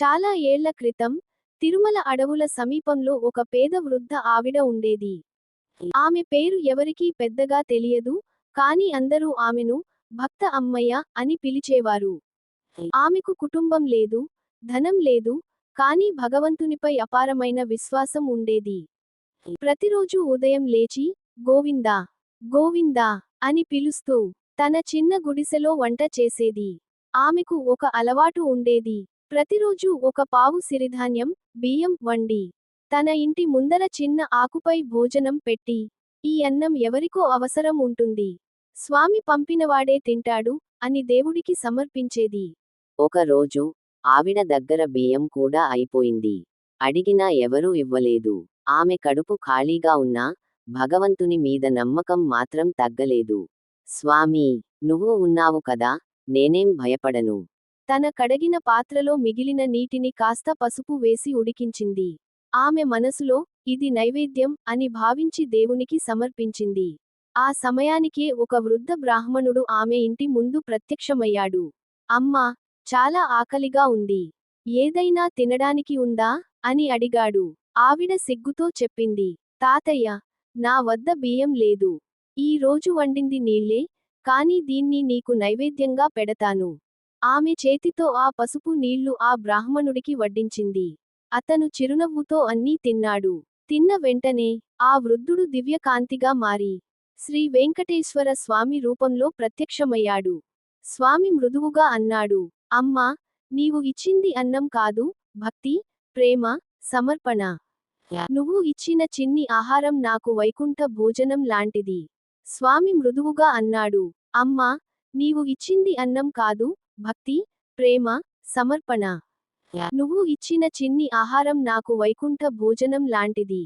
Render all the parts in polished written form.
చాలా ఏళ్ల క్రితం, తిరుమల అడవుల సమీపంలో ఒక పేద వృద్ధ ఆవిడ ఉండేది. ఆమె పేరు ఎవరికీ పెద్దగా తెలియదు, కాని అందరూ ఆమెను భక్త అమ్మయ్య అని పిలిచేవారు. ఆమెకు కుటుంబం లేదు, ధనం లేదు, కానీ భగవంతునిపై అపారమైన విశ్వాసం ఉండేది. ప్రతిరోజూ ఉదయం లేచి, గోవిందా, గోవిందా అని పిలుస్తూ, తన చిన్న గుడిసెలో వంట చేసేది. ఆమెకు ఒక అలవాటు ఉండేది. ప్రతిరోజూ ఒక పావు సిరిధాన్యం, బియ్యం వండి, తన ఇంటి ముందర చిన్న ఆకుపై భోజనం పెట్టి, ఈ అన్నం ఎవరికో అవసరం ఉంటుంది, స్వామి పంపినవాడే తింటాడు, అని దేవుడికి సమర్పించేది. ఒకరోజు ఆవిడ దగ్గర బియ్యం కూడా అయిపోయింది. అడిగినా ఎవరూ ఇవ్వలేదు. ఆమె కడుపు ఖాళీగా ఉన్నా, భగవంతుని మీద నమ్మకం మాత్రం తగ్గలేదు. స్వామీ, నువ్వు ఉన్నావు కదా, నేనేం భయపడను. తన కడగిన పాత్రలో మిగిలిన నీటిని కాస్త పసుపు వేసి ఉడికించింది. ఆమె మనసులో, ఇది నైవేద్యం అని భావించి దేవునికి సమర్పించింది. ఆ సమయానికే ఒక వృద్ధ బ్రాహ్మణుడు ఆమె ఇంటి ముందు ప్రత్యక్షమయ్యాడు. అమ్మా, చాలా ఆకలిగా ఉంది. ఏదైనా తినడానికి ఉందా అని అడిగాడు. ఆవిడ సిగ్గుతో చెప్పింది, తాతయ్య, నా వద్ద బియ్యం లేదు. ఈ రోజు వండింది నీళ్లే, కానీ దీన్ని నీకు నైవేద్యంగా పెడతాను. ఆమె చేతితో ఆ పసుపు నీళ్లు ఆ బ్రాహ్మణుడికి వడ్డించింది. అతను చిరునవ్వుతో అన్నీ తిన్నాడు. తిన్న వెంటనే, ఆ వృద్ధుడు దివ్యకాంతిగా మారి, శ్రీ వెంకటేశ్వర స్వామి రూపంలో ప్రత్యక్షమయ్యాడు. స్వామి మృదువుగా అన్నాడు, అమ్మా, నీవు ఇచ్చింది అన్నం కాదు, భక్తి, ప్రేమ, సమర్పణ. నువ్వు ఇచ్చిన చిన్ని ఆహారం నాకు వైకుంఠ భోజనం లాంటిది. స్వామి మృదువుగా అన్నాడు, అమ్మా, నీవు ఇచ్చింది అన్నం కాదు, భక్తి, ప్రేమ, సమర్పణ. నువ్వు ఇచ్చిన చిన్ని ఆహారం నాకు వైకుంఠ భోజనం లాంటిది.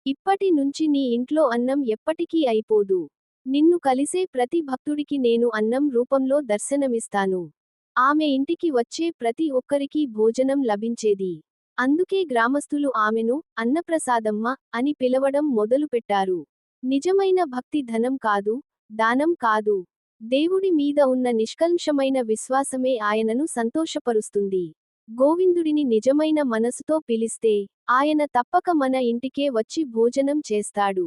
ఇప్పటి నుంచి నీ ఇంట్లో అన్నం ఎప్పటికీ అయిపోదు. నిన్ను కలిసే ప్రతి భక్తుడికి నేను అన్నం రూపంలో దర్శనమిస్తాను. ఆమె ఇంటికి వచ్చే ప్రతి ఒక్కరికీ భోజనం లభించేది. అందుకే గ్రామస్తులు ఆమెను అన్నప్రసాదమ్మ అని పిలవడం మొదలుపెట్టారు. నిజమైన భక్తి ధనం కాదు, దానం కాదు. దేవుడి మీద ఉన్న నిష్కల్మషమైన విశ్వాసమే ఆయనను సంతోషపరుస్తుంది. గోవిందుడిని నిజమైన మనసుతో పిలిస్తే, ఆయన తప్పక మన ఇంటికే వచ్చి భోజనం చేస్తాడు.